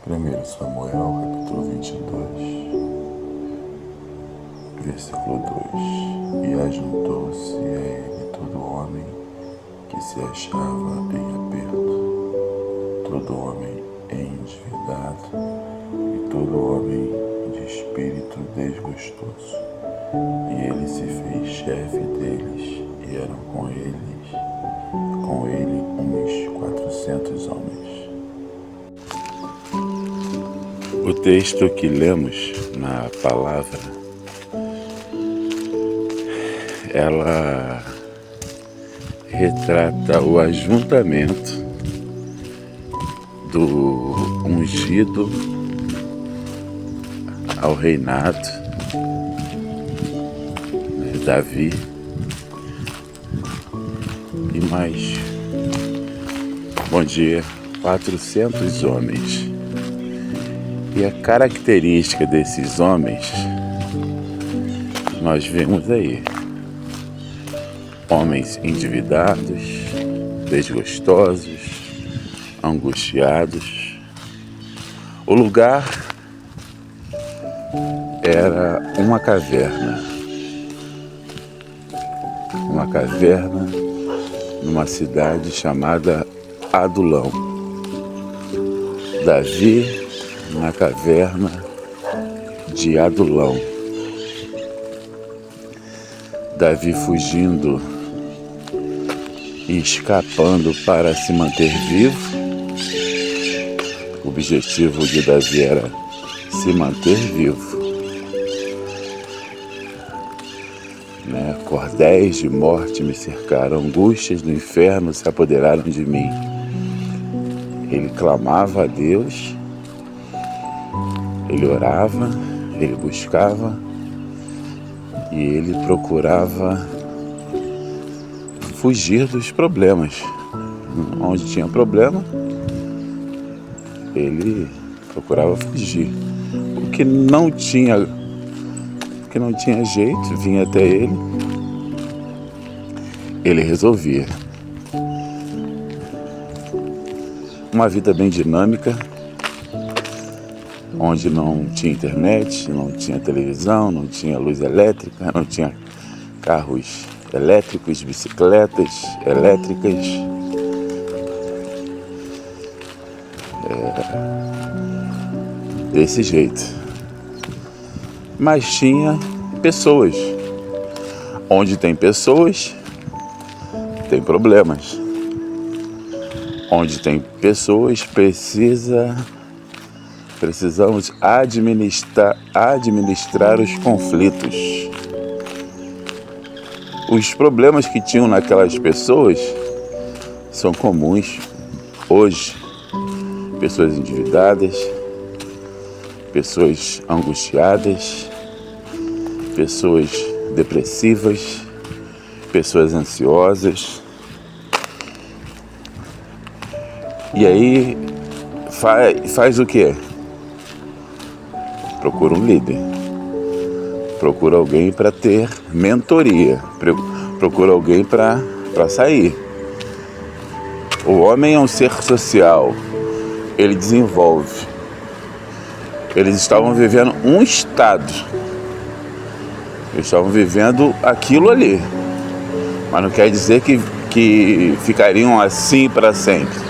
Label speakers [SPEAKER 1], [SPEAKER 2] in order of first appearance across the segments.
[SPEAKER 1] 1 Samuel, capítulo 22, versículo 2. E ajuntou-se a ele todo homem que se achava em aperto, todo homem endividado e todo homem de espírito desgostoso. E ele se fez chefe deles, e eram com ele uns 400 homens. O texto que lemos na palavra, ela retrata o ajuntamento do ungido ao reinado, Davi, e mais, 400 homens. E a característica desses homens, nós vemos aí: homens endividados, desgostosos, angustiados. O lugar era uma caverna numa cidade chamada Adulão. Davi na caverna de Adulão. Davi fugindo e escapando para se manter vivo. O objetivo de Davi era se manter vivo. Cordéis de morte me cercaram, angústias do inferno se apoderaram de mim. Ele clamava a Deus, ele orava, ele buscava e ele procurava fugir dos problemas. Onde tinha problema, ele procurava fugir. O que não tinha jeito, vinha até ele resolvia. Uma vida bem dinâmica, onde não tinha internet, não tinha televisão, não tinha luz elétrica, não tinha carros elétricos, bicicletas elétricas. Desse jeito. Mas tinha pessoas. Onde tem pessoas, tem problemas. Onde tem pessoas, precisamos administrar os conflitos. Os problemas que tinham naquelas pessoas são comuns hoje. Pessoas endividadas, pessoas angustiadas, pessoas depressivas, pessoas ansiosas. E aí faz o quê? Procura um líder, procura alguém para ter mentoria, procura alguém para sair. O homem é um ser social, ele desenvolve. Eles estavam vivendo um estado, eles estavam vivendo aquilo ali, mas não quer dizer que ficariam assim para sempre.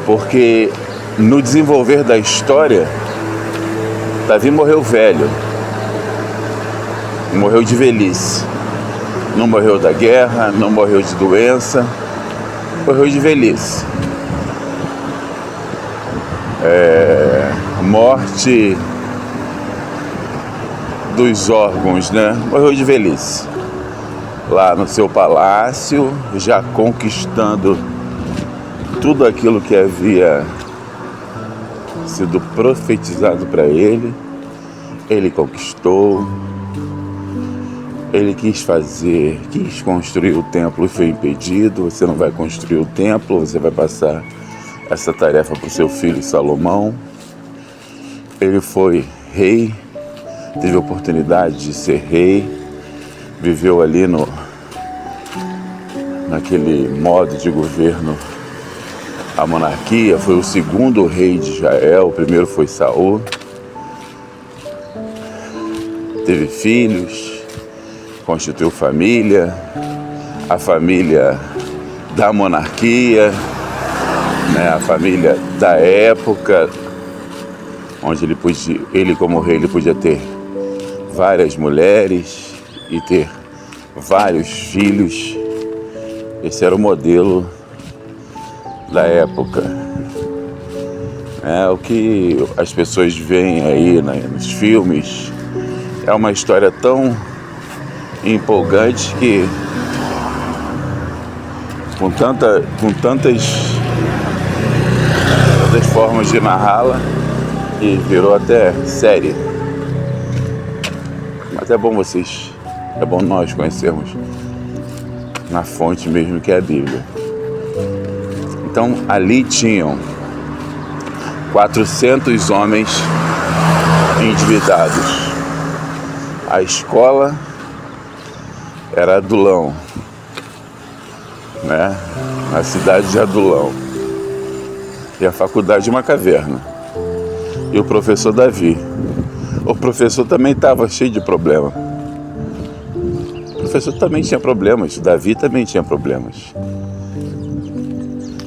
[SPEAKER 1] Porque no desenvolver da história, Davi morreu velho, morreu de velhice. Não morreu da guerra, não morreu de doença, morreu de velhice. Morte dos órgãos, Morreu de velhice. Lá no seu palácio, já conquistando tudo aquilo que havia sido profetizado para ele. Ele conquistou, ele quis construir o templo e foi impedido. Você não vai construir o templo, você vai passar essa tarefa para o seu filho Salomão. Ele foi rei, teve a oportunidade de ser rei, viveu ali naquele modo de governo a monarquia, foi o segundo rei de Israel, o primeiro foi Saul. Teve filhos, constituiu família, a família da monarquia, né, a família da época, onde ele como rei, ele podia ter várias mulheres e ter vários filhos. Esse era o modelo da época. O que as pessoas veem aí, né, nos filmes é uma história tão empolgante que com tantas formas de narrá-la, e virou até série. Mas é bom nós conhecermos na fonte mesmo, que é a Bíblia. Então ali tinham 400 homens endividados. A escola era Adulão, né? Na cidade de Adulão. E a faculdade uma caverna. E o professor Davi. O professor também estava cheio de problema. O professor também tinha problemas. Davi também tinha problemas.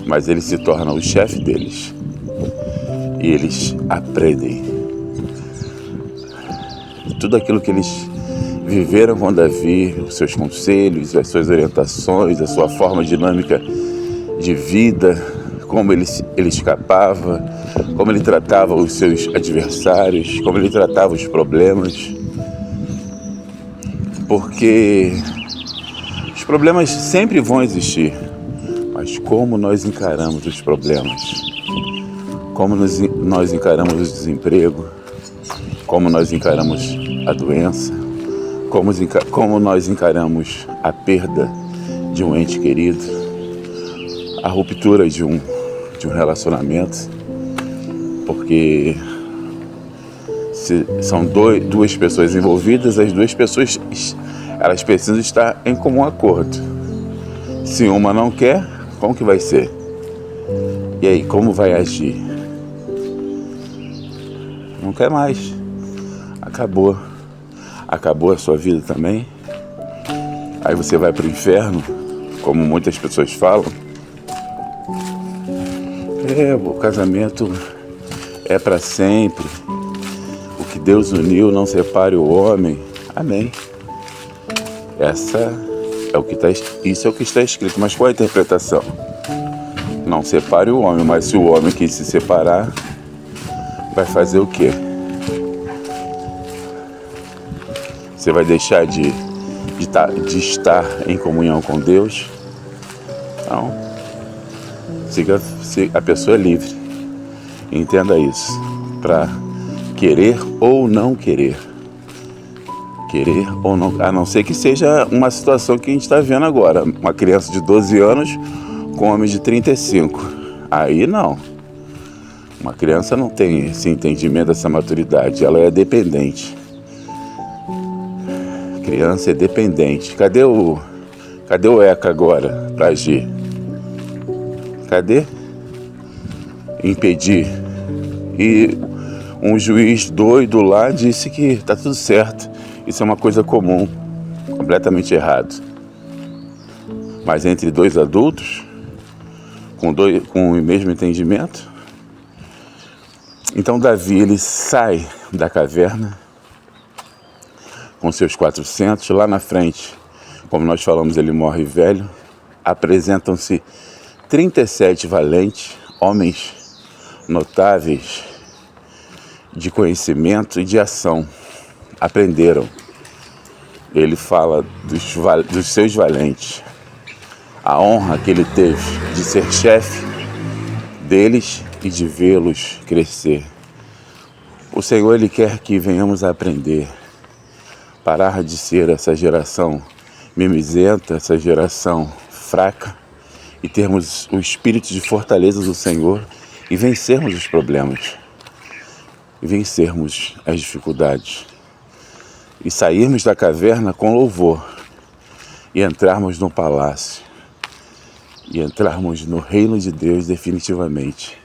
[SPEAKER 1] Mas ele se torna o chefe deles. E eles aprendem. Tudo aquilo que eles viveram com Davi, os seus conselhos, as suas orientações, a sua forma dinâmica de vida, como ele escapava, como ele tratava os seus adversários, como ele tratava os problemas. Porque os problemas sempre vão existir, mas como nós encaramos os problemas, como nós encaramos o desemprego, como nós encaramos a doença, como nós encaramos a perda de um ente querido, a ruptura de um relacionamento, porque se são duas pessoas envolvidas, as duas pessoas elas precisam estar em comum acordo. Se uma não quer, como que vai ser? E aí, como vai agir? Não quer mais. Acabou a sua vida também. Aí você vai para o inferno, como muitas pessoas falam. O casamento é para sempre. O que Deus uniu, não separe o homem. Amém. Isso é o que está escrito. Mas qual é a interpretação? Não separe o homem, mas se o homem quis se separar, vai fazer o quê? Você vai deixar de estar em comunhão com Deus? Não. A pessoa é livre. Entenda isso. Para querer ou não querer. Querer ou não. A não ser que seja uma situação que a gente está vendo agora. Uma criança de 12 anos com um homem de 35. Aí não. Uma criança não tem esse entendimento, essa maturidade. Ela é dependente. Criança é dependente. Cadê o ECA agora para agir? Cadê? Impedir. E um juiz doido lá disse que está tudo certo. Isso é uma coisa comum, completamente errado. Mas entre dois adultos, com o mesmo entendimento. Então Davi, ele sai da caverna com seus 400, lá na frente, como nós falamos, ele morre velho. Apresentam-se 37 valentes, homens notáveis de conhecimento e de ação. Aprenderam. Ele fala dos seus valentes, a honra que ele teve de ser chefe deles e de vê-los crescer. O Senhor, ele quer que venhamos a aprender, parar de ser essa geração mimizenta, essa geração fraca, e termos o espírito de fortaleza do Senhor e vencermos os problemas, e vencermos as dificuldades, e sairmos da caverna com louvor e entrarmos no palácio e entrarmos no reino de Deus definitivamente.